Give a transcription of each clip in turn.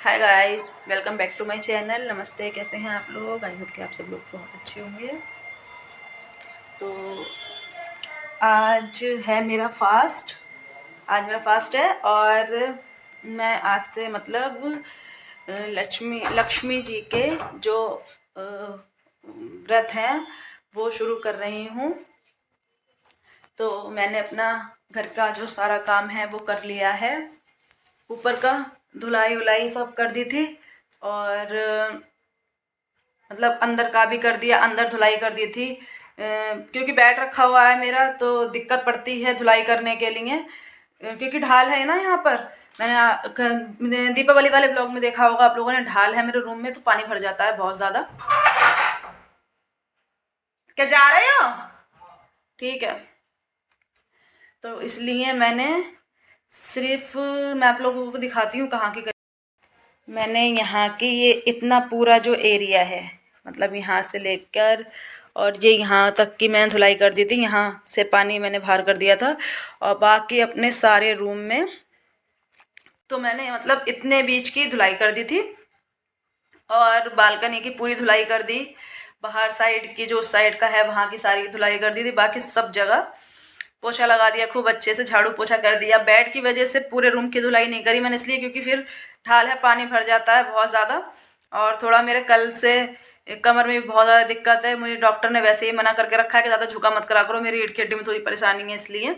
Hi guys, welcome back to my channel. नमस्ते, कैसे हैं आप लोग? आई होप कि आप सब लोग बहुत अच्छे होंगे। तो आज है मेरा फास्ट। आज मेरा फास्ट है और मैं आज से मतलब लक्ष्मी जी के जो व्रत हैं वो शुरू कर रही हूँ। तो मैंने अपना घर का जो सारा काम है वो कर लिया है। ऊपर का धुलाई उलाई सब कर दी थी और मतलब अंदर का भी कर दिया, अंदर धुलाई कर दी थी। क्योंकि बैट रखा हुआ है मेरा तो दिक्कत पड़ती है धुलाई करने के लिए, क्योंकि ढाल है ना यहाँ पर। मैंने दीपावली वाले ब्लॉग में देखा होगा आप लोगों ने, ढाल है मेरे रूम में तो पानी भर जाता है बहुत ज़्यादा। क्या जा रहे हो? ठीक है। तो इसलिए मैंने सिर्फ मैं आप लोगों को दिखाती हूँ कहाँ की। मैंने यहाँ की ये इतना पूरा जो एरिया है, मतलब यहाँ से लेकर और ये यहाँ तक की मैंने धुलाई कर दी थी। यहाँ से पानी मैंने बाहर कर दिया था और बाकी अपने सारे रूम में तो मैंने मतलब इतने बीच की धुलाई कर दी थी और बालकनी की पूरी धुलाई कर दी। बाहर साइड की जो साइड का है वहाँ की सारी धुलाई कर दी थी। बाकी सब जगह पोछा लगा दिया, खूब अच्छे से झाड़ू पोछा कर दिया। बेड की वजह से पूरे रूम की धुलाई नहीं करी मैंने, इसलिए क्योंकि फिर ढाल है, पानी भर जाता है बहुत ज़्यादा। और थोड़ा मेरे कल से कमर में भी बहुत ज़्यादा दिक्कत है। मुझे डॉक्टर ने वैसे ही मना करके रखा है कि ज़्यादा झुका मत करा करो, मेरी रीढ़ की हड्डी में थोड़ी परेशानी है इसलिए।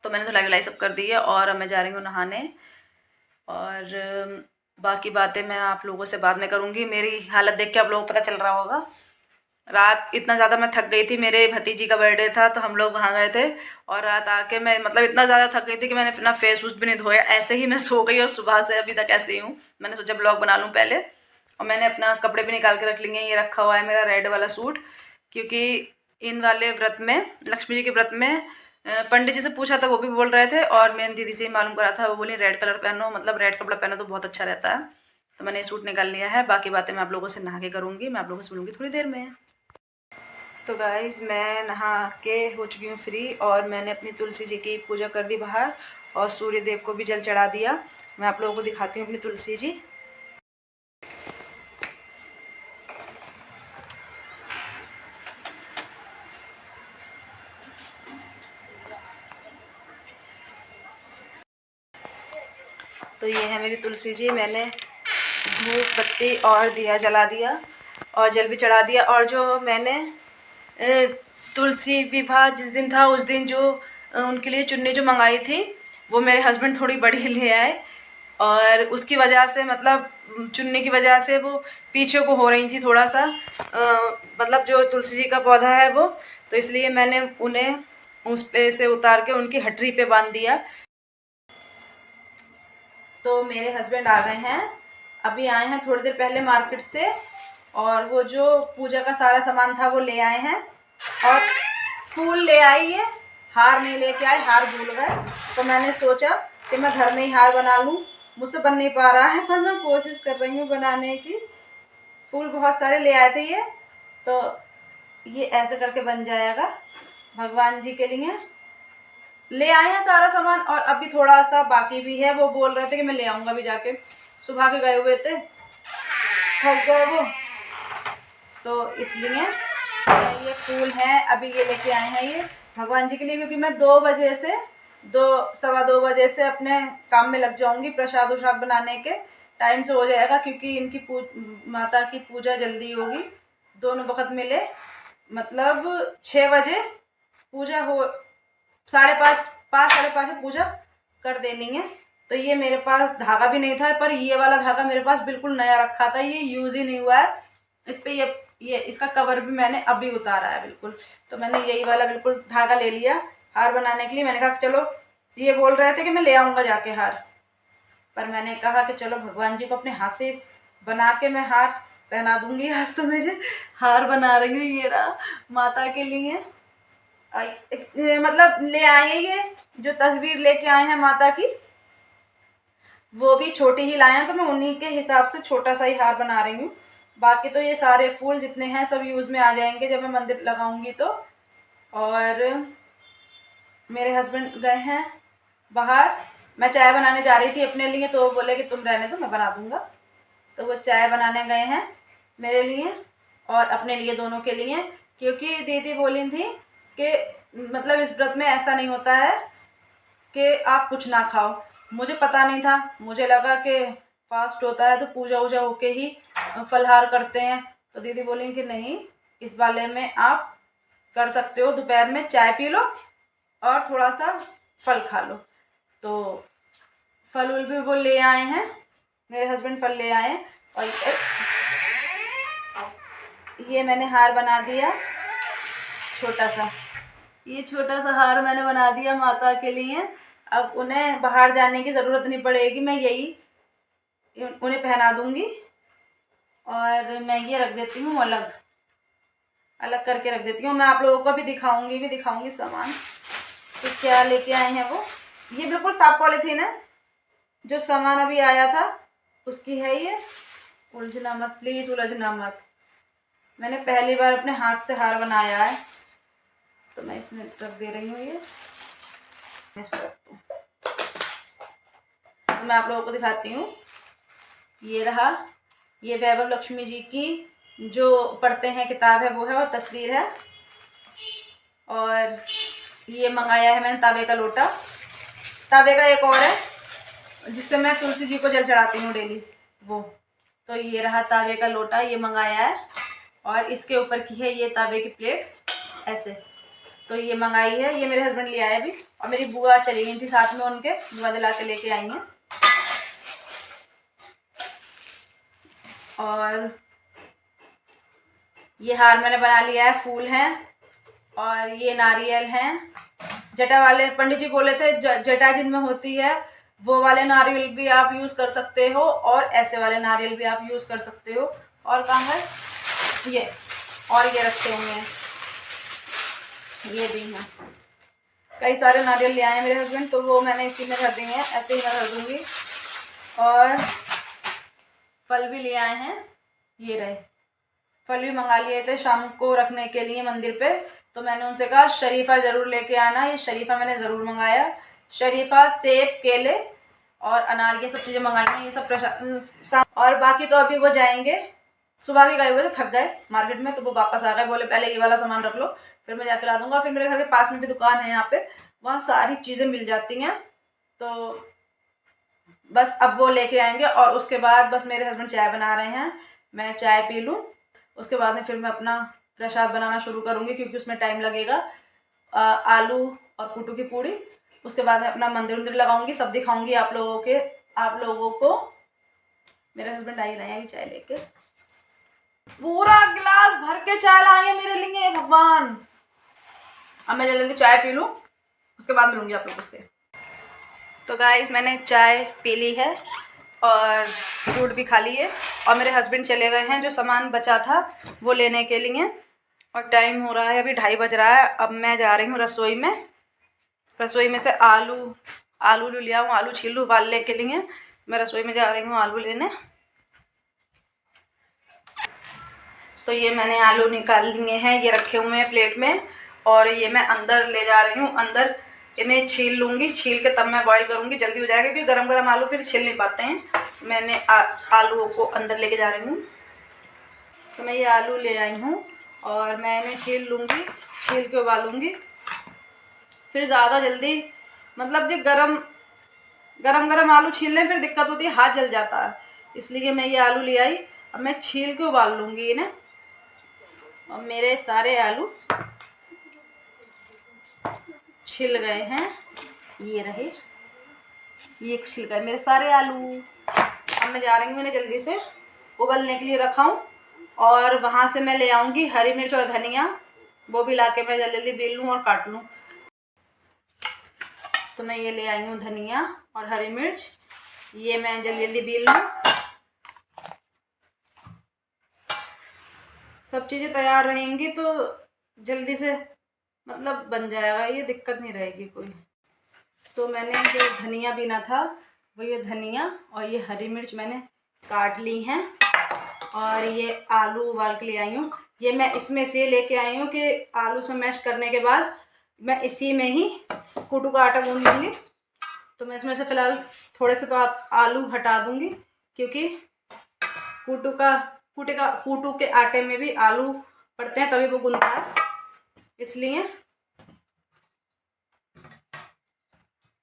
तो मैंने धुलाई वुलाई सब कर दी है और अब मैं जा रही हूँ नहाने। और बाकी बातें मैं आप लोगों से बाद में करूँगी। मेरी हालत देख के आप लोगों को पता चल रहा होगा। रात इतना ज़्यादा मैं थक गई थी, मेरे भतीजी का बर्थडे था तो हम लोग वहाँ गए थे और रात आके मैं मतलब इतना ज़्यादा थक गई थी कि मैंने अपना फेस वूस भी नहीं धोया, ऐसे ही मैं सो गई और सुबह से अभी तक ऐसे ही हूँ। मैंने सोचा ब्लॉग बना लूँ पहले। और मैंने अपना कपड़े भी निकाल के रख लिए। ये रखा हुआ है मेरा रेड वाला सूट, क्योंकि इन वाले व्रत में, लक्ष्मी जी के व्रत में पंडित जी से पूछा था, वो भी बोल रहे थे और मैंने दीदी से ही मालूम करा था, वो बोली रेड कलर पहनो, मतलब रेड कपड़ा पहनो तो बहुत अच्छा रहता है। तो मैंने ये सूट निकाल लिया है। बाकी बातें मैं आप लोगों से नहा के करूँगी, मैं आप लोगों से मिलूँगी थोड़ी देर में। तो गाइज़ मैं नहा के हो चुकी हूँ फ्री और मैंने अपनी तुलसी जी की पूजा कर दी बाहर और सूर्य देव को भी जल चढ़ा दिया। मैं आप लोगों को दिखाती हूँ अपनी तुलसी जी। तो ये है मेरी तुलसी जी। मैंने धूप बत्ती और दिया जला दिया और जल भी चढ़ा दिया। और जो मैंने तुलसी विवाह जिस दिन था उस दिन जो उनके लिए चुन्नी जो मंगाई थी वो मेरे हस्बैंड थोड़ी बड़ी ले आए और उसकी वजह से मतलब चुन्नी की वजह से वो पीछे को हो रही थी थोड़ा सा, मतलब जो तुलसी जी का पौधा है वो, तो इसलिए मैंने उन्हें उस पे से उतार के उनकी हटरी पे बांध दिया। तो मेरे हस्बैंड आ गए हैं, अभी आए हैं थोड़ी देर पहले मार्केट से और वो जो पूजा का सारा सामान था वो ले आए हैं और फूल ले आई है, हार नहीं लेके आए, हार भूल गए। तो मैंने सोचा कि मैं घर में ही हार बना लूँ। मुझसे बन नहीं पा रहा है पर मैं कोशिश कर रही हूँ बनाने की। फूल बहुत सारे ले आए थे ये, तो ये ऐसे करके बन जाएगा भगवान जी के लिए। ले आए हैं सारा सामान और अभी थोड़ा सा बाकी भी है। वो बोल रहे थे कि मैं ले आऊँगा, भी जाके सुबह के गए हुए थे, थक गए वो, तो इसलिए ये फूल है अभी ये लेके आए हैं ये भगवान जी के लिए। क्योंकि मैं 2 बजे से 2 सवा 2 बजे से अपने काम में लग जाऊंगी, प्रसाद उसाद बनाने के टाइम से हो जाएगा क्योंकि इनकी माता की पूजा जल्दी होगी, दोनों वक्त मिले, मतलब 6 बजे पूजा हो, 5:30 5:30 पूजा कर देनी है। तो ये मेरे पास धागा भी नहीं था, पर ये वाला धागा मेरे पास बिल्कुल नया रखा था, ये यूज़ ही नहीं हुआ है। इस पे ये इसका कवर भी मैंने अभी उतारा है बिल्कुल। तो मैंने यही वाला बिल्कुल धागा ले लिया हार बनाने के लिए। मैंने कहा चलो, ये बोल रहे थे कि मैं ले आऊँगा जाके हार, पर मैंने कहा कि चलो भगवान जी को अपने हाथ से बना के मैं हार पहना दूंगी। आज तो मुझे हार बना रही हूँ, ये रहा माता के लिए। मतलब ले आए ये जो तस्वीर लेके आए हैं माता की, वो भी छोटी ही लाए हैं, तो मैं उन्हीं के हिसाब से छोटा सा ही हार बना रही हूँ। बाकी तो ये सारे फूल जितने हैं सब यूज़ में आ जाएंगे जब मैं मंदिर लगाऊंगी तो। और मेरे हस्बैंड गए हैं बाहर मैं चाय बनाने जा रही थी अपने लिए, तो वो बोले कि तुम रहने दो, मैं बना दूँगा। तो वो चाय बनाने गए हैं मेरे लिए और अपने लिए, दोनों के लिए, क्योंकि दीदी बोली थी कि मतलब इस व्रत में ऐसा नहीं होता है कि आप कुछ ना खाओ। मुझे पता नहीं था, मुझे लगा कि फास्ट होता है तो पूजा वूजा होके ही फलाहार करते हैं। तो दीदी बोली कि नहीं, इस वाले में आप कर सकते हो, दोपहर में चाय पी लो और थोड़ा सा फल खा लो। तो फल उल भी वो ले आए हैं, मेरे हस्बैंड फल ले आए हैं। और ये मैंने हार बना दिया छोटा सा, ये छोटा सा हार मैंने बना दिया माता के लिए। अब उन्हें बाहर जाने की ज़रूरत नहीं पड़ेगी, मैं यही उन्हें पहना दूंगी। और मैं ये रख देती हूँ अलग अलग करके रख देती हूँ। मैं आप लोगों को भी दिखाऊंगी सामान तो क्या लेके आए हैं वो। ये बिल्कुल साफ पॉलीथीन है, जो सामान अभी आया था उसकी है ये। उलझना मत प्लीज़, उलझना मत। मैंने पहली बार अपने हाथ से हार बनाया है, तो मैं इसमें रख दे रही हूँ ये, इस पर रख दूँ। तो मैं आप लोगों को दिखाती हूँ। ये रहा, ये वैभव लक्ष्मी जी की जो पढ़ते हैं किताब है वो है, और तस्वीर है। और ये मंगाया है मैंने तावे का लोटा। तावे का एक और है जिससे मैं तुलसी जी को जल चढ़ाती हूँ डेली, वो। तो ये रहा तावे का लोटा, ये मंगाया है। और इसके ऊपर की है ये तावे की प्लेट ऐसे। तो ये मंगाई है, ये मेरे हस्बैंड ले आए अभी। और मेरी बुआ चली गई थी साथ में, उनके बुआ दिला के लेके आई हैं। और ये हार मैंने बना लिया है, फूल हैं और ये नारियल हैं। जटा वाले पंडित जी बोले थे जटा जिनमें होती है वो वाले नारियल भी आप यूज़ कर सकते हो, और ऐसे वाले नारियल भी आप यूज़ कर सकते हो। और कहाँ है ये, और ये रखे हुए हैं, ये भी हैं। कई सारे नारियल ले आए हैं मेरे हस्बैंड, तो वो मैंने इसी में रख देंगे, ऐसे ही मैं रख दूँगी। और फल भी ले आए हैं, ये रहे। फल भी मंगा लिए थे शाम को रखने के लिए मंदिर पे, तो मैंने उनसे कहा शरीफा ज़रूर लेके आना। ये शरीफा मैंने ज़रूर मंगाया। शरीफा, सेब, केले और अनार, ये सब चीज़ें मंगाई हैं। ये सब प्रसाद। और बाकी तो अभी वो जाएंगे, सुबह के गए हुए थे, थक गए मार्केट में, तो वो वापस आ गए। बोले पहले ये वाला सामान रख लो, फिर मैं जाकर ला दूँगा। फिर मेरे घर के पास में भी दुकान है यहाँ पे, वहाँ सारी चीज़ें मिल जाती हैं। तो बस अब वो लेके आएंगे और उसके बाद बस मेरे हस्बैंड चाय बना रहे हैं, मैं चाय पी लूँ। उसके बाद में फिर मैं अपना प्रसाद बनाना शुरू करूँगी, क्योंकि उसमें टाइम लगेगा। आलू और कुटू की पूड़ी। उसके बाद में अपना मंदिर वंदिर लगाऊंगी, सब दिखाऊंगी आप लोगों को। मेरे हस्बैंड आ ही रहे हैं अभी चाय लेके। पूरा गिलास भर के चाय लाई है मेरे लिए, भगवान। अब मैं जल्दी चाय पी लूँ, उसके बाद मिलूंगी आप लोगों से। तो गाइस मैंने चाय पी ली है और फ्रूट भी खा ली है, और मेरे हस्बैंड चले गए हैं जो सामान बचा था वो लेने के लिए। और टाइम हो रहा है अभी 2:30 बज रहा है। अब मैं जा रही हूँ रसोई में से आलू लिया हूँ, आलू छील लूँ उबालने के लिए। मैं रसोई में जा रही हूँ आलू लेने। तो ये मैंने आलू निकाल लिए हैं, ये रखे हुए हैं प्लेट में, और ये मैं अंदर ले जा रही हूँ। अंदर इन्हें छील लूँगी, छील के तब मैं बॉईल करूँगी, जल्दी हो जाएगा, क्योंकि गरम गरम आलू फिर छील नहीं पाते हैं। मैंने आलू को अंदर लेके जा रही हूँ। तो मैं ये आलू ले आई हूँ और मैं इन्हें छील लूँगी, छील के उबालूँगी। फिर ज़्यादा जल्दी मतलब जो गरम आलू छील लें फिर दिक्कत होती है, हाथ जल जाता है, इसलिए मैं ये आलू ले आई। अब मैं छील के उबाल लूँगी इन्हें। और मेरे सारे आलू छिल गए हैं, ये रहे, ये छिल गए मेरे सारे आलू। अब मैं जा रही हूँ इन्हें जल्दी से उबलने के लिए रखा हूँ, और वहाँ से मैं ले आऊँगी हरी मिर्च और धनिया, वो भी लाके मैं जल्दी बेल लूँ और काट लूँ। तो मैं ये ले आई हूँ धनिया और हरी मिर्च, ये मैं जल्दी बेल लूँ। सब चीज़ें तैयार रहेंगी तो जल्दी से मतलब बन जाएगा, ये दिक्कत नहीं रहेगी कोई। तो मैंने जो धनिया बीना था वो ये धनिया और ये हरी मिर्च मैंने काट ली हैं, और ये आलू उबाल के ले आई हूँ। ये मैं इसमें इसलिए लेके आई हूँ कि आलू उसमें मैश करने के बाद मैं इसी में ही कुटू का आटा गूंद लूँगी, तो मैं इसमें से फ़िलहाल थोड़े से तो आलू हटा दूँगी, क्योंकि कूटू के आटे में भी आलू पड़ते हैं, तभी वो गुनता है, इसलिए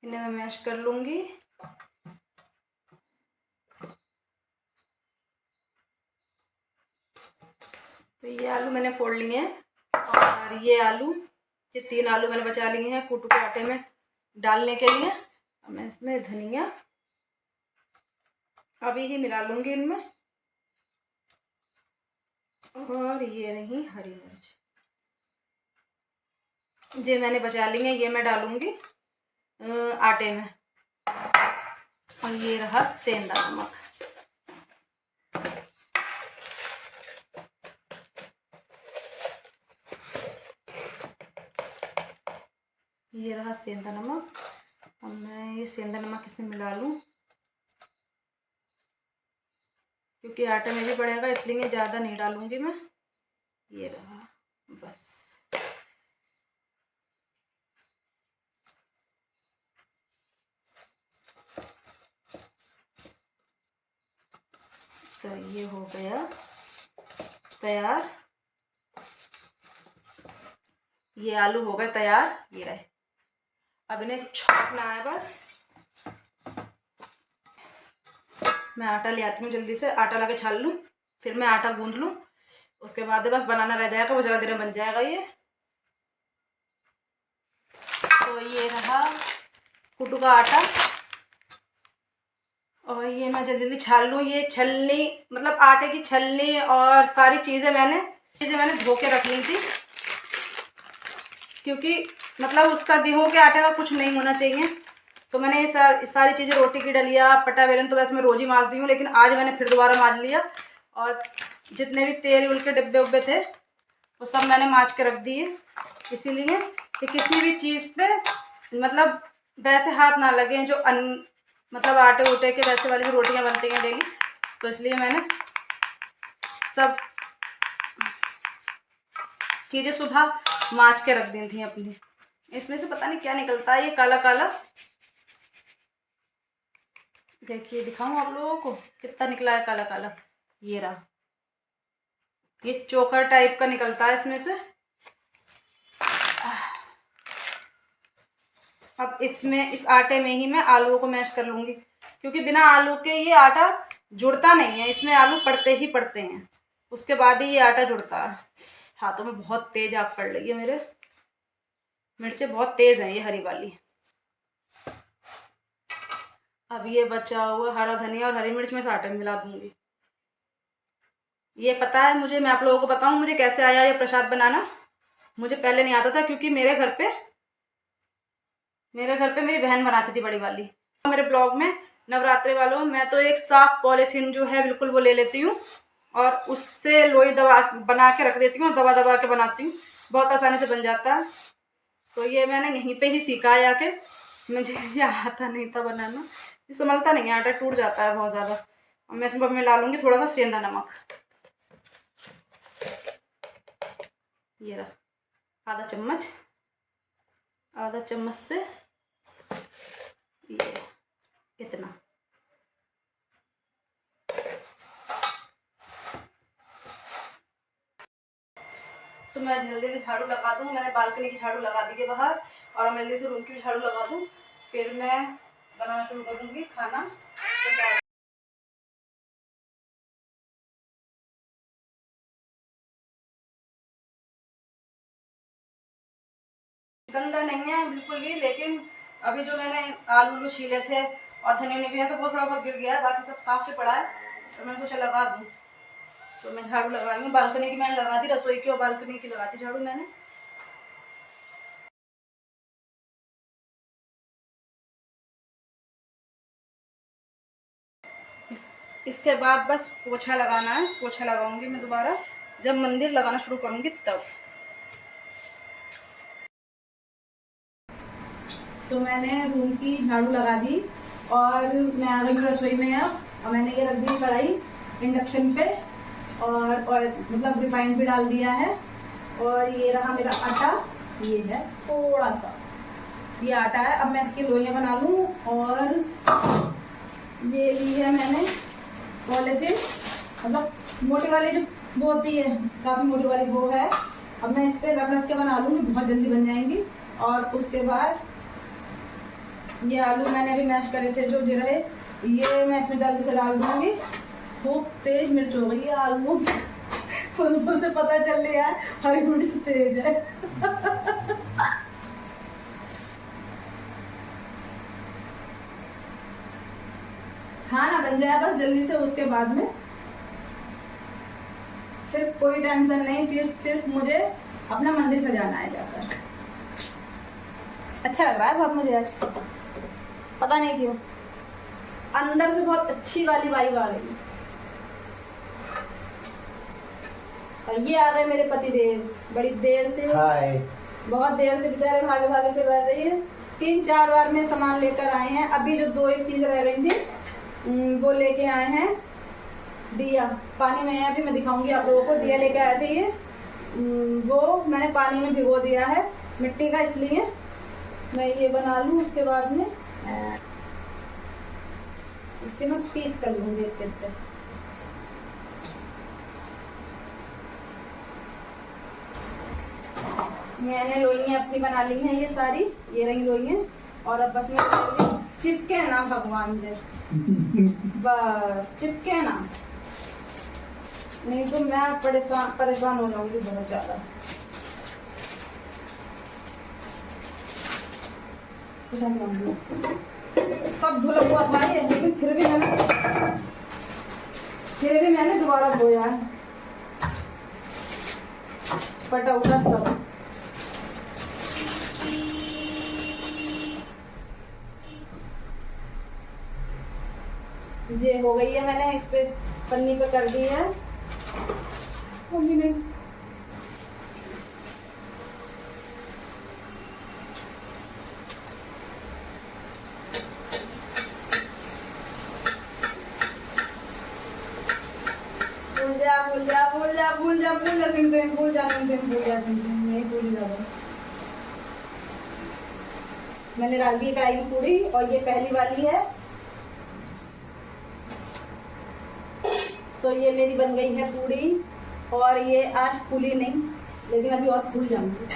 इन्हें मैं मैश कर लूँगी। तो ये आलू मैंने फोड़ लिए हैं, और ये 3 आलू मैंने बचा लिए हैं कूटू के आटे में डालने के लिए। अब मैं इसमें धनिया अभी ही मिला लूँगी इनमें, और ये रही हरी मिर्च, ये मैंने बचा ली है, ये मैं डालूँगी आटे में। और ये रहा सेंधा नमक। ये रहा सेंधा नमक। अब मैं ये सेंधा नमक इसमें मिला लूँ, क्योंकि आटे में भी पड़ेगा, इसलिए ज़्यादा नहीं डालूँगी मैं। ये रहा, बस। तो ये हो गया तैयार, ये आलू हो गए तैयार, ये रहे। अब इन्हें छौंकना है बस। मैं आटा ले आती हूँ जल्दी से, आटा ला के छान लूँ, फिर मैं आटा गूंद लूँ, उसके बाद बस बनाना रह जाएगा, वो ज़रा देर में बन जाएगा ये। तो ये रहा कूटू का आटा, और ये मैं जल्दी जल्दी छान लूँ। ये छलनी, मतलब आटे की छलनी और सारी चीज़ें मैंने धो के रख ली थी, क्योंकि मतलब उसका गेहूं के आटे का कुछ नहीं होना चाहिए। तो मैंने ये सारी चीज़ें, रोटी की डलिया, पट्टा बेलन तो वैसे मैं रोज़ ही मांज दी हूँ, लेकिन आज मैंने फिर दोबारा मांज लिया। और जितने भी तेल उल के डिब्बे उब्बे थे वो सब मैंने मांज के रख दिए, इसीलिए कि किसी भी चीज़ पे मतलब वैसे हाथ ना लगे, जो मतलब आटे उटे के वैसे वाली जो रोटियाँ बनती हैं डेली, तो इसलिए मैंने सब चीज़ें सुबह मांज के रख दी थी अपनी। इसमें से पता नहीं क्या निकलता है, ये काला काला, देखिए दिखाऊं आप लोगों को कितना निकला है काला काला। ये रहा, ये चोकर टाइप का निकलता है इसमें से। अब इसमें, इस आटे में ही मैं आलूओं को मैश कर लूँगी, क्योंकि बिना आलू के ये आटा जुड़ता नहीं है, इसमें आलू पड़ते ही पड़ते हैं, उसके बाद ही ये आटा जुड़ता है। हाथों में बहुत तेज आग पड़ रही है मेरे, मिर्चें बहुत तेज हैं ये हरी वाली। अब ये बचा हुआ हरा धनिया और हरी मिर्च मैं इस आटे में मिला दूंगी। ये पता है मुझे, मैं आप लोगों को बताऊं मुझे कैसे आया ये प्रसाद बनाना। मुझे पहले नहीं आता था, क्योंकि मेरे घर पे मेरी बहन बनाती थी बड़ी वाली। मेरे ब्लॉग में नवरात्रि वालों, मैं तो एक साफ पॉलीथीन जो है बिल्कुल वो ले लेती हूँ, और उससे लोई दबा बना के रख देती हूँ, दबा दबा के बनाती हूँ, बहुत आसानी से बन जाता है। तो ये मैंने यहीं पे ही सीखा है आके, मुझे ये आता नहीं था बनाना, ये संभलता नहीं है, आटा टूट जाता है बहुत ज़्यादा। और मैं इसमें मिला लूँगी थोड़ा सा सेंधा नमक, ये रहा आधा चम्मच से ये इतना। तो मैं जल्दी से झाड़ू लगा दूँ, मैंने बालकनी की झाड़ू लगा दी है बाहर, और मैं जल्दी से रूम की भी झाड़ू लगा दूँ, फिर मैं बनाना शुरू कर दूँगी खाना। गंदा नहीं है बिल्कुल भी, लेकिन अभी जो मैंने आलू छीले थे और धनिया भी है तो वो थोड़ा बहुत गिर गया है, बाकी सब साफ से पड़ा है, तो मैंने सोचा लगा दूँ। तो मैं झाड़ू लगा रही हूँ, बालकनी की मैंने लगा दी, रसोई की और बालकनी की लगा दी झाड़ू मैंने। इसके बाद बस पोछा लगाना है, पोछा लगाऊंगी मैं दोबारा जब मंदिर लगाना शुरू करूंगी तब। तो मैंने रूम की झाड़ू लगा दी और मैं आ गई रसोई में अब, और मैंने ये रख दी कढ़ाई इंडक्शन पे, और मतलब रिफाइंड भी डाल दिया है, और ये रहा मेरा आटा, ये है थोड़ा सा, ये आटा है। अब मैं इसकी लोइयाँ बना लूँ। और ये ली है मैंने पॉलीथिन, मतलब मोटी वाली जो वो होती है, काफ़ी मोटी वाली वो है। अब मैं इस पर रख रख के बना लूँगी, बहुत जल्दी बन जाएंगी। और उसके बाद ये आलू मैंने अभी मैश करे थे जो रहे, ये मैं इसमें जल्दी से डाल दूँगी। खूब तेज मिर्च हो गई है आलू, खुशबू से पता चल रहा है हरी मिर्च तेज है। खाना बन जाए बस जल्दी से, उसके बाद में फिर कोई टेंशन नहीं, फिर सिर्फ मुझे अपना मंदिर सजाना है जाकर। अच्छा लग रहा है बहुत मुझे आज, पता नहीं क्यों, अंदर से बहुत अच्छी वाली वाइब आ रही है। और ये आ गए मेरे पतिदेव, बड़ी देर से, हाय, बहुत देर से बेचारे भागे भागे फिर रह रही है। 3-4 बार में सामान लेकर आए हैं। अभी जो 2-1 चीज रह गई थी वो लेके आए हैं। दिया पानी में है, अभी मैं दिखाऊंगी आप लोगों को। दिया लेके आए थे ये, वो मैंने पानी में भिगो दिया है मिट्टी का, इसलिए मैं ये बना लूँ। उसके बाद में इसके मैं पीस कर लूँगी इतने। मैंने लोइयाँ अपनी बना ली हैं ये सारी, ये रही लोइयाँ। और अब बस मैं चिपके ना भगवान जी, बस चिपके ना, नहीं तो मैं परेशान हो जाऊंगी बहुत ज्यादा। सब धुला हुआ था ये, लेकिन फिर भी मैंने दोबारा धोया है, फटा उटा सब। ये हो गई है, मैंने इस पे पन्नी पे कर दी है मम्मी ने। भूल जा सिम भूल जा। मैंने डाल दी कढ़ाई में पूरी, और ये पहली वाली है। तो ये मेरी बन गई है पूरी, और ये आज फूली नहीं, लेकिन अभी और फूल जाऊंगी,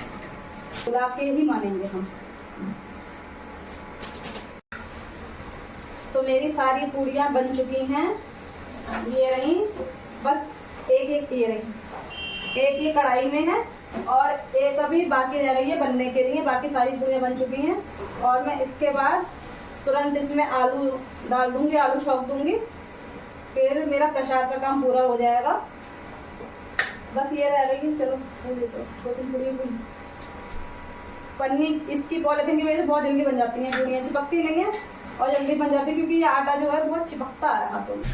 फुला के ही मानेंगे हम। तो मेरी सारी पूरियां बन चुकी हैं, ये रही, बस एक ये रही, एक ये कढ़ाई में है और एक अभी बाकी रह गई है बनने के लिए। बाकी सारी पूरियां बन चुकी हैं, और मैं इसके बाद तुरंत इसमें आलू डाल दूंगी, आलू छौंक दूंगी, फिर मेरा प्रसाद का काम पूरा हो जाएगा। बस ये रह गई, चलो पूरी पन्नी इसकी पॉलीथिन की वजह से बहुत जल्दी बन जाती हैं पूरियाँ, चिपकती नहीं है और जल्दी बन जाती है, क्योंकि ये आटा जो है बहुत चिपकता है हाथों में।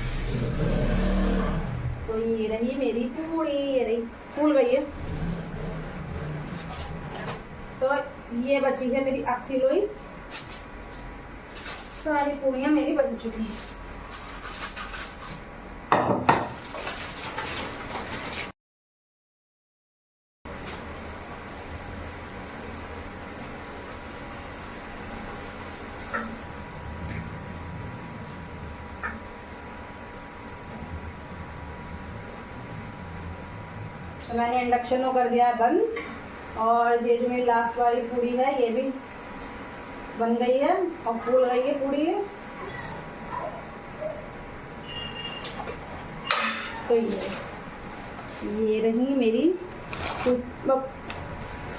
तो ये रही मेरी पूरी, ये रही, फूल गई है। तो ये बची है मेरी आखिरी लोई, सारी पूरियां मेरी बन चुकी हैं। तो मैंने इंडक्शन को कर दिया है बंद, और ये जो मेरी लास्ट वाली पूरी है ये भी बन गई है और फूल गई है पूरी है। तो ये रही मेरी,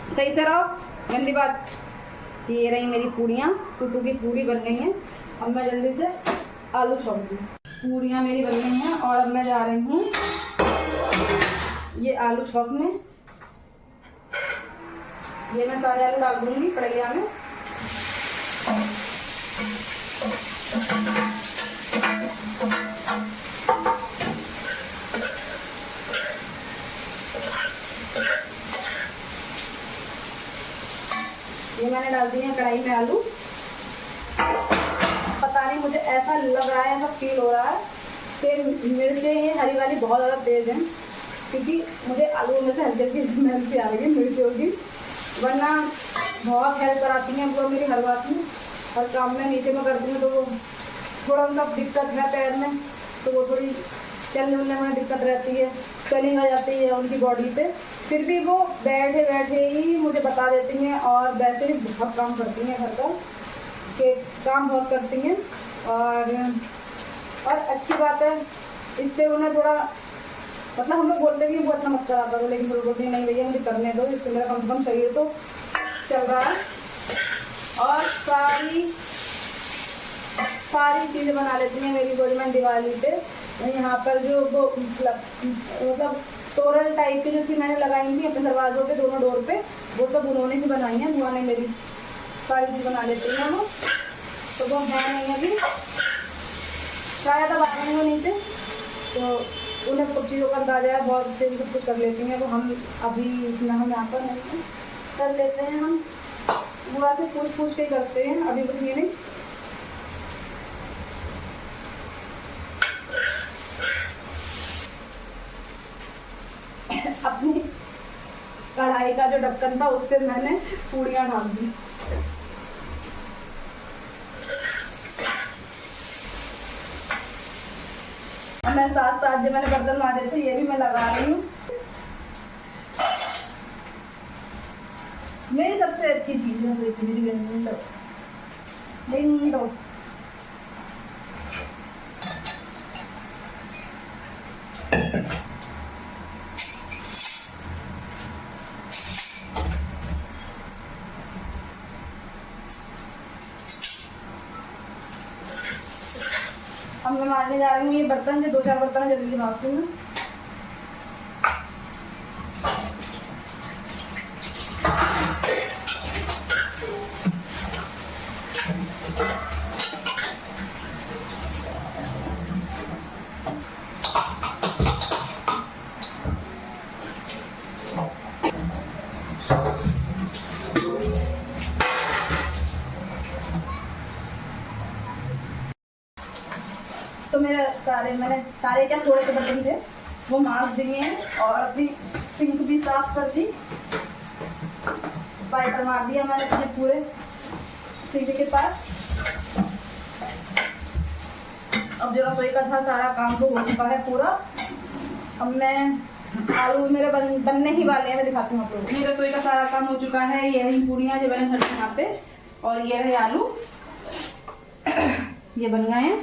सही से रहो, गंदी बात। ये रही मेरी पूड़ियाँ, टूटू की पूरी बन गई हैं। अब मैं जल्दी से आलू छोड़ दूँ। पूड़ियाँ मेरी बन गई हैं और अब मैं जा रही हूँ ये आलू छौंकने। ये मैं सारे आलू डाल दूंगी कढ़ैया में। ये मैंने डाल दिए हैं कढ़ाई में आलू। पता नहीं, मुझे ऐसा लग रहा है, ऐसा फील हो रहा है कि मिर्चें ये हरी वाली बहुत ज़्यादा तेज हैं, क्योंकि मुझे आलू में से हल्की हल्की स्मेल सी आ रही है मिर्चों की। वरना बहुत हेल्प कराती हैं वो मेरी हर बात में, हर काम में। नीचे में करती हूँ तो वो थोड़ा उनका दिक्कत है पैर में, तो वो थोड़ी चलने उलने में दिक्कत रहती है, स्वेलिंग आ जाती है उनकी बॉडी पे। फिर भी वो बैठे बैठे ही मुझे बता देती हैं, और वैसे भी बहुत काम करती हैं घर का, के काम बहुत करती हैं। और अच्छी बात है, इससे उन्हें थोड़ा मतलब हम लोग बोलते हैं कि वो इतना मत करा करो, लेकिन वो बोलती है नहीं भैया मुझे करने दो, इससे मेरा कम से कम शरीर तो चल रहा है। और सारी चीज़ें बना लेती हैं मेरी गोलमैन दिवाली पे। यहाँ पर जो वो मतलब तोरण टाइप की जो थी मैंने लगाई थी अपने दरवाज़ों पे, दोनों डोर पे, वो सब उन्होंने भी बनाई हैं। बुआ ने मेरी सारी चीज़ बना लेती हैं वो, तो वो है नहीं अभी, शायद अब आ रही नीचे, तो उन्हें सब चीज़ों का अंदाजा है, बहुत अच्छे से सब कुछ कर लेती हैं। तो हम अभी इतना हम यहाँ पर नहीं कर लेते हैं, हम बुआ से पूछ के करते हैं, अभी कुछ ये नहीं। अपनी कढ़ाई का जो ढक्कन था उससे मैंने पूड़ियाँ ढाल दी। मैं साथ साथ जो मैंने बर्तन माजे थे ये भी मैं लगा रही हूँ। मेरी सबसे अच्छी चीज है मेरी विंडो। अब मैं मारने जा रही हूँ ये बर्तन, जो 2-4 बर्तन है जल्दी मारती हूँ। तो मैंने सारे क्या थोड़े से बर्तन थे वो मांज दिए हैं, और अपनी सिंक भी साफ कर दी, वाइपर मार दिया मैंने अपने पूरे सिंक के पास। अब जो रसोई का था सारा काम तो हो चुका है पूरा। अब मैं आलू मेरे बनने ही वाले हैं, मैं दिखाती हूँ आप लोगों को। मेरी रसोई का सारा काम हो चुका है, ये रही पूड़ियाँ जो मैंने धरी यहाँ पे, और ये रहे आलू, ये बन गए हैं।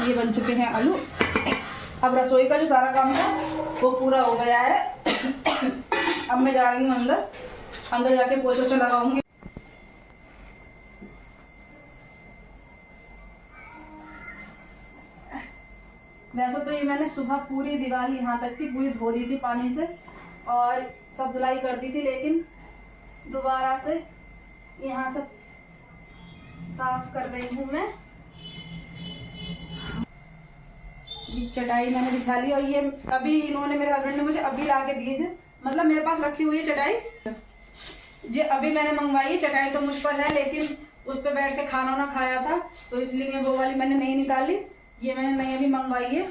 ये बन चुके हैं आलू। अब रसोई का जो सारा काम था वो पूरा हो गया है। अब मैं जा रही हूँ अंदर जाके पोछा लगाऊंगी। वैसे तो ये मैंने सुबह पूरी दीवार यहाँ तक की पूरी धो दी थी पानी से, और सब धुलाई कर दी थी, लेकिन दोबारा से यहाँ से साफ कर रही हूँ मैं। ये चटाई मैंने बिछा ली, और ये अभी इन्होंने मेरे हस्बैंड ने मुझे अभी ला के दी, मतलब मेरे पास रखी हुई है चटाई, ये अभी मैंने मंगवाई है। चटाई तो मुझ पर है, लेकिन उस पर बैठ के खाना ना खाया था, तो इसलिए वो वाली मैंने नहीं निकाली, ये मैंने नई अभी मंगवाई है।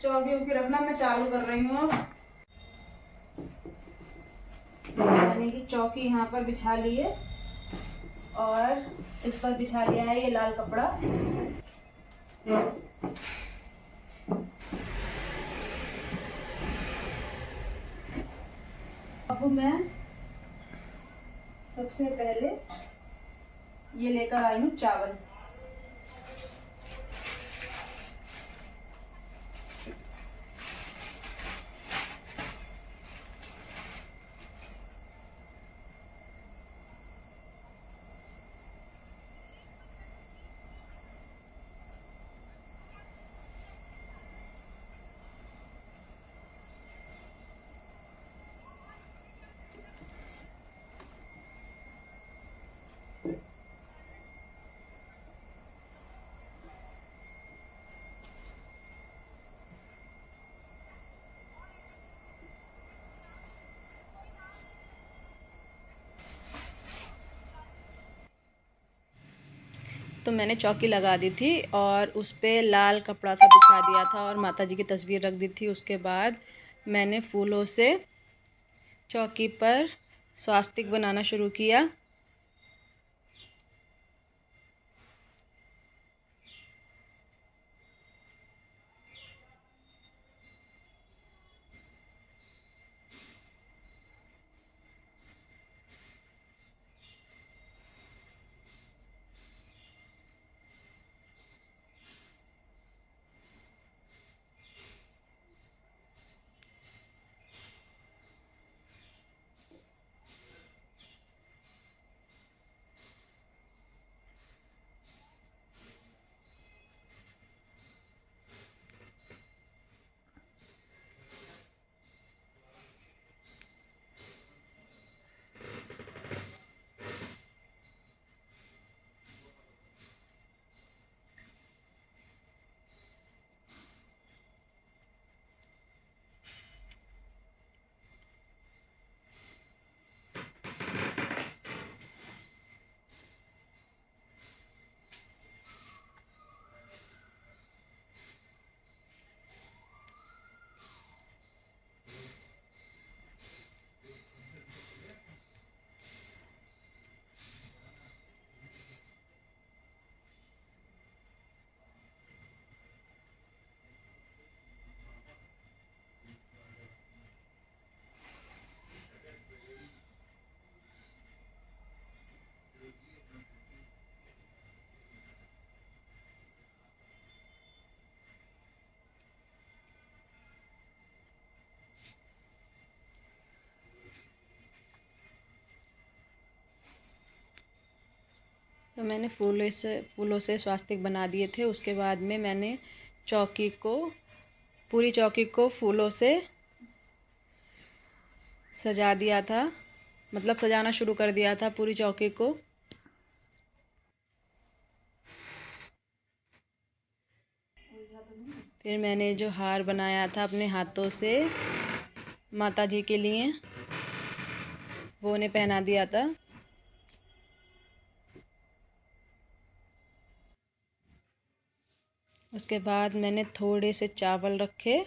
चौकी उकी रखना मैं चालू कर रही हूँ। मैंने की चौकी यहाँ पर बिछा ली है, और इस पर बिछा लिया है ये लाल कपड़ा। अब मैं सबसे पहले ये लेकर आई हूँ चावल। तो मैंने चौकी लगा दी थी, और उस पर लाल कपड़ा सा बिछा दिया था, और माता जी की तस्वीर रख दी थी। उसके बाद मैंने फूलों से चौकी पर स्वास्तिक बनाना शुरू किया। तो मैंने फूलों से स्वास्तिक बना दिए थे। उसके बाद में मैंने पूरी चौकी को फूलों से सजा दिया था, मतलब सजाना शुरू कर दिया था पूरी चौकी को। फिर मैंने जो हार बनाया था अपने हाथों से माता जी के लिए, वो उन्हें पहना दिया था। उसके बाद मैंने थोड़े से चावल रखे,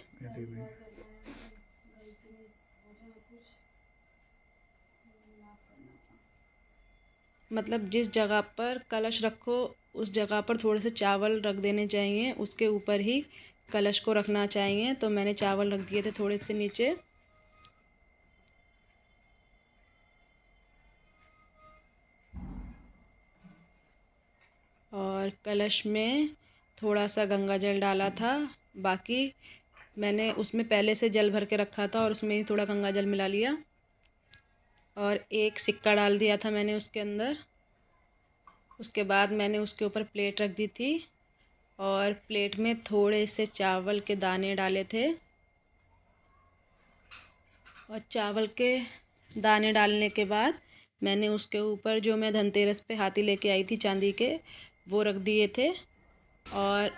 मतलब जिस जगह पर कलश रखो उस जगह पर थोड़े से चावल रख देने चाहिए, उसके ऊपर ही कलश को रखना चाहिए। तो मैंने चावल रख दिए थे थोड़े से नीचे। और कलश में थोड़ा सा गंगा जल डाला था। बाकी मैंने उसमें पहले से जल भर के रखा था और उसमें ही थोड़ा गंगा जल मिला लिया। और एक सिक्का डाल दिया था मैंने उसके अंदर। उसके बाद मैंने उसके ऊपर प्लेट रख दी थी और प्लेट में थोड़े से चावल के दाने डाले थे। और चावल के दाने डालने के बाद मैंने उसके ऊपर जो मैं धनतेरस पे हाथी लेके आई थी चांदी के, वो रख दिए थे। और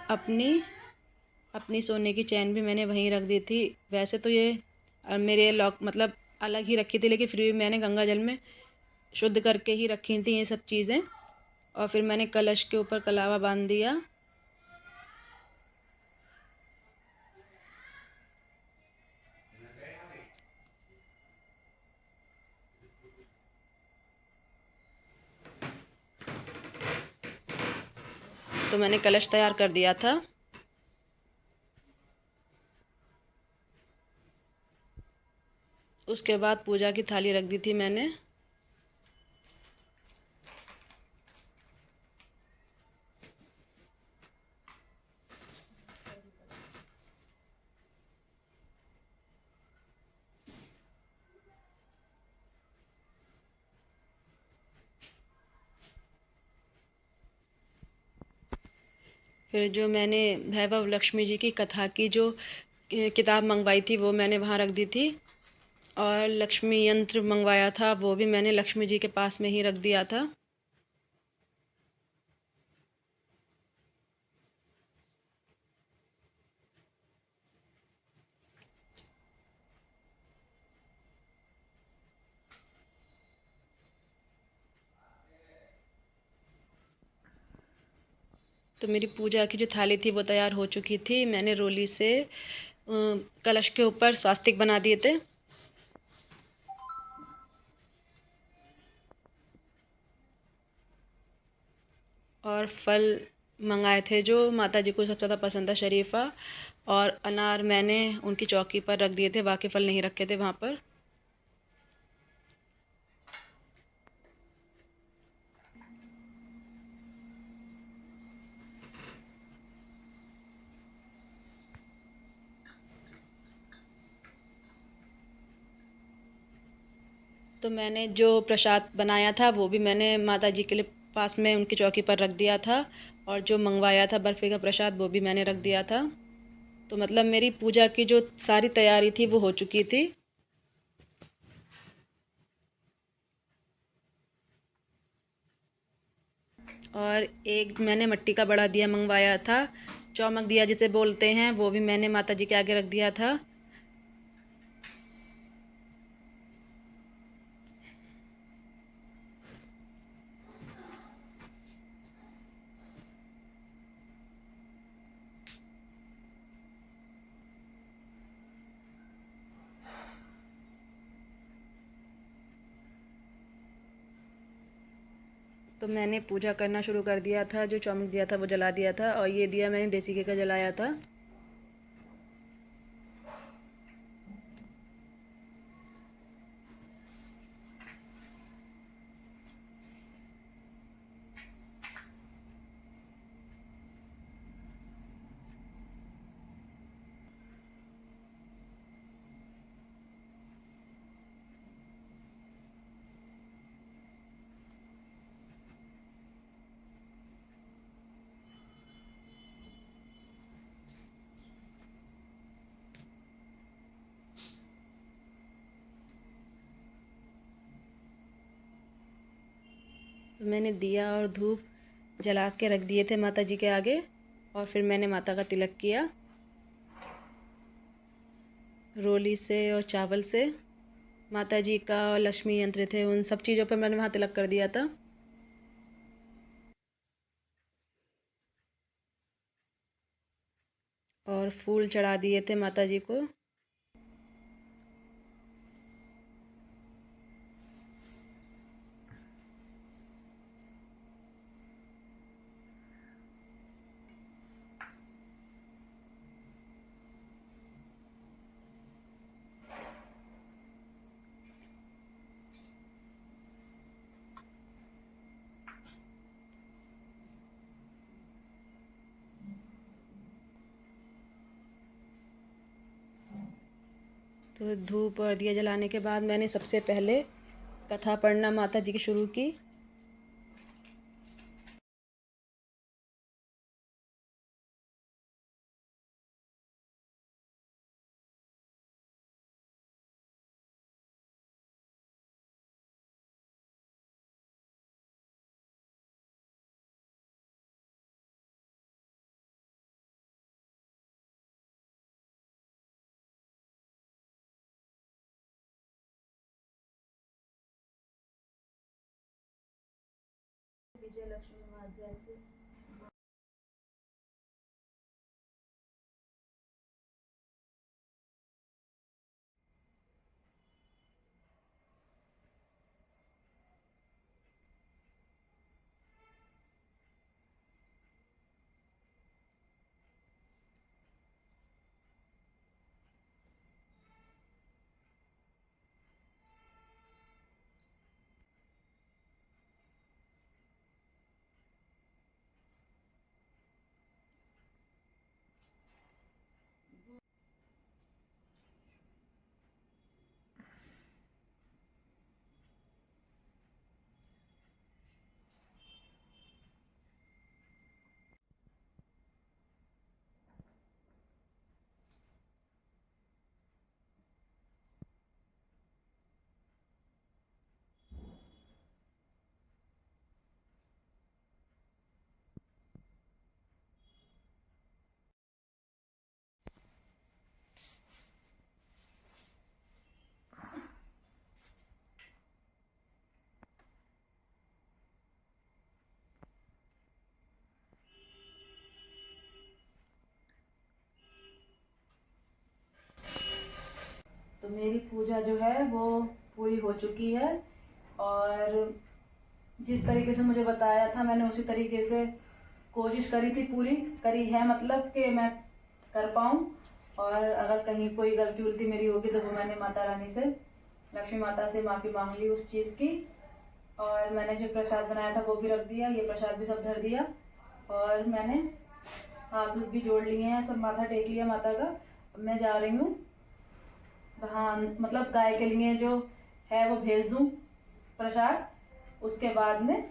अपनी सोने की चैन भी मैंने वहीं रख दी थी। वैसे तो ये मेरे लॉक मतलब अलग ही रखी थी, लेकिन फिर भी मैंने गंगा जल में शुद्ध करके ही रखी थी ये सब चीज़ें। और फिर मैंने कलश के ऊपर कलावा बांध दिया। तो मैंने कलश तैयार कर दिया था। उसके बाद पूजा की थाली रख दी थी मैंने। फिर जो मैंने वैभव लक्ष्मी जी की कथा की जो किताब मंगवाई थी वो मैंने वहाँ रख दी थी। और लक्ष्मी यंत्र मंगवाया था वो भी मैंने लक्ष्मी जी के पास में ही रख दिया था। तो मेरी पूजा की जो थाली थी वो तैयार हो चुकी थी। मैंने रोली से कलश के ऊपर स्वास्तिक बना दिए थे। और फल मंगाए थे जो माता जी को सबसे ज़्यादा पसंद था, शरीफ़ा और अनार मैंने उनकी चौकी पर रख दिए थे, बाकी फल नहीं रखे थे वहाँ पर। तो मैंने जो प्रसाद बनाया था वो भी मैंने माता जी के लिए पास में उनकी चौकी पर रख दिया था, और जो मंगवाया था बर्फ़ी का प्रसाद वो भी मैंने रख दिया था। तो मतलब मेरी पूजा की जो सारी तैयारी थी वो हो चुकी थी। और एक मैंने मिट्टी का बड़ा दिया मंगवाया था, चौमुख दिया जिसे बोलते हैं, वो भी मैंने माता जी के आगे रख दिया था। तो मैंने पूजा करना शुरू कर दिया था, जो चौमुख दिया था वो जला दिया था, और ये दिया मैंने देसी घी का जलाया था। तो मैंने दिया और धूप जला के रख दिए थे माता जी के आगे, और फिर मैंने माता का तिलक किया रोली से और चावल से। माता जी का और लक्ष्मी यंत्र थे, उन सब चीज़ों पर मैंने वहाँ तिलक कर दिया था। और फूल चढ़ा दिए थे माता जी को। तो धूप और दिया जलाने के बाद मैंने सबसे पहले कथा पढ़ना माता जी की शुरू की। विजय लक्ष्मी माँ जैसे तो मेरी पूजा जो है वो पूरी हो चुकी है और जिस तरीके से मुझे बताया था मैंने उसी तरीके से कोशिश करी थी, पूरी करी है, मतलब कि मैं कर पाऊँ। और अगर कहीं कोई गलती उलती मेरी होगी तो वो मैंने माता रानी से, लक्ष्मी माता से माफ़ी मांग ली उस चीज़ की। और मैंने जो प्रसाद बनाया था वो भी रख दिया, ये प्रसाद भी सब धर दिया और मैंने हाथ उथ भी जोड़ लिए हैं, सब माथा टेक लिया माता का। अब मैं जा रही हूँ वहाँ, मतलब गाय के लिए जो है वो भेज दूँ प्रसाद। उसके बाद में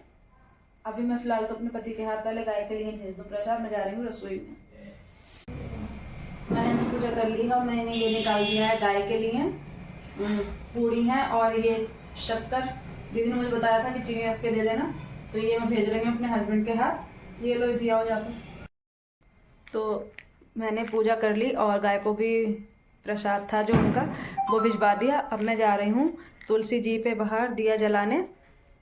अभी मैं फ़िलहाल तो अपने पति के हाथ पहले गाय के लिए भेज दूँ प्रसाद। मैं जा रही हूँ रसोई में। मैंने पूजा कर ली है और मैंने ये निकाल दिया है गाय के लिए पूड़ी हैं और ये शक्कर। दीदी ने मुझे बताया था कि चीनी रख के दे देना, तो ये मैं भेज रही हूँ अपने हस्बैंड के हाथ। ये लो दिया हो जाकर। तो मैंने पूजा कर ली और गाय को भी प्रसाद था जो उनका वो भिजवा दिया। अब मैं जा रही हूँ तुलसी जी पे बाहर दिया जलाने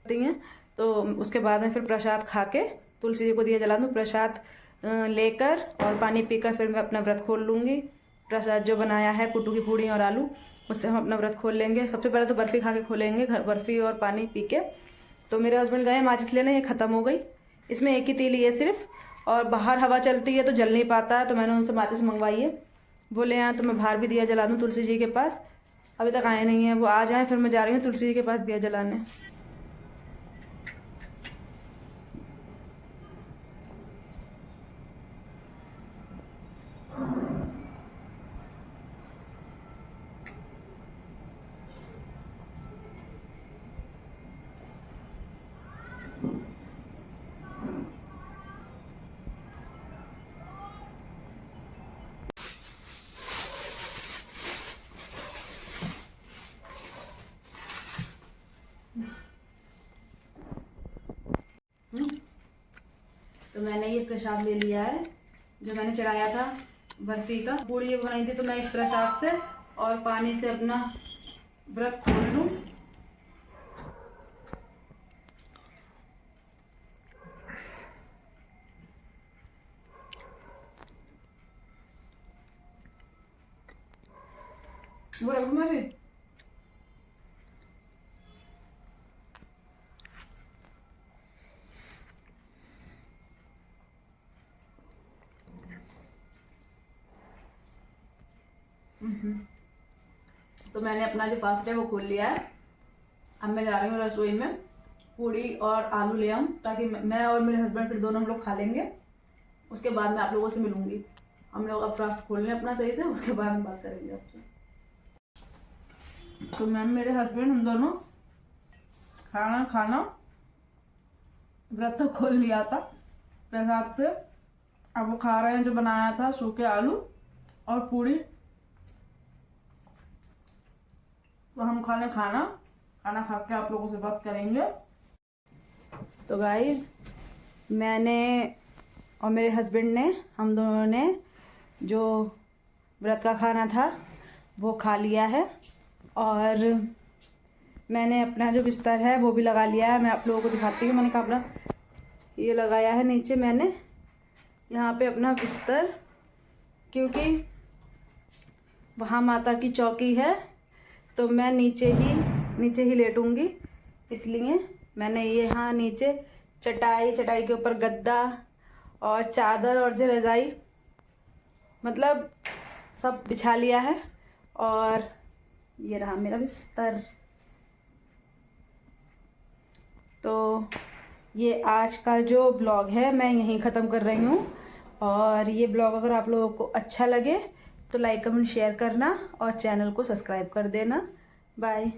हैं, तो उसके बाद में फिर प्रसाद खा के तुलसी जी को दिया जला दूँ। प्रसाद लेकर और पानी पीकर फिर मैं अपना व्रत खोल लूँगी। प्रसाद जो बनाया है कुट्टू की पूड़ी और आलू, उससे हम अपना व्रत खोल लेंगे। सबसे पहले तो बर्फ़ी खा के खोलेंगे, घर बर्फ़ी और पानी पी के। तो मेरे हस्बैंड गए माचिस लेने, ये ख़त्म हो गई, इसमें एक ही तीली है सिर्फ, और बाहर हवा चलती है तो जल नहीं पाता है, तो मैंने उनसे माचिस मंगवाई है, वो ले आए तो मैं बाहर भी दिया जला दूँ तुलसी जी के पास। अभी तक आए नहीं हैं, वो आ जाएँ फिर मैं जा रही हूँ तुलसी जी के पास दिया जलाने। तो मैंने ये प्रसाद ले लिया है जो मैंने चढ़ाया था बर्फ़ी का। पूड़ी ये बनाई थी तो मैं इस प्रसाद से और पानी से अपना व्रत खोल लूँ। वो रखूँ मैं से तो मैंने अपना जो फास्ट है वो खोल लिया है। अब मैं जा रही हूँ रसोई में पूड़ी और आलू ले आऊँ, ताकि मैं और मेरे हस्बैंड फिर दोनों हम लोग खा लेंगे। उसके बाद मैं आप लोगों से मिलूंगी। हम लोग अब फास्ट खोल लें अपना सही से, उसके बाद हम बात करेंगे आपसे। तो मैम मेरे हस्बैंड हम दोनों खाना व्रत तो खोल लिया था प्रसाद से। अब वो खा रहे हैं जो बनाया था सूखे आलू और पूड़ी। तो हम खाना खा के आप लोगों से बात करेंगे। तो गाइज मैंने और मेरे हस्बैंड ने, हम दोनों ने जो व्रत का खाना था वो खा लिया है और मैंने अपना जो बिस्तर है वो भी लगा लिया है। मैं आप लोगों को दिखाती हूँ। मैंने कहा अपना ये लगाया है नीचे मैंने यहाँ पे अपना बिस्तर, क्योंकि वहाँ माता की चौकी है तो मैं नीचे ही लेटूंगी, इसलिए मैंने ये यहाँ नीचे चटाई के ऊपर गद्दा और चादर और जो रज़ाई मतलब सब बिछा लिया है। और ये रहा मेरा बिस्तर। तो ये आज का जो ब्लॉग है मैं यहीं ख़त्म कर रही हूँ। और ये ब्लॉग अगर आप लोगों को अच्छा लगे तो लाइक कमेंट शेयर करना और चैनल को सब्सक्राइब कर देना। बाय।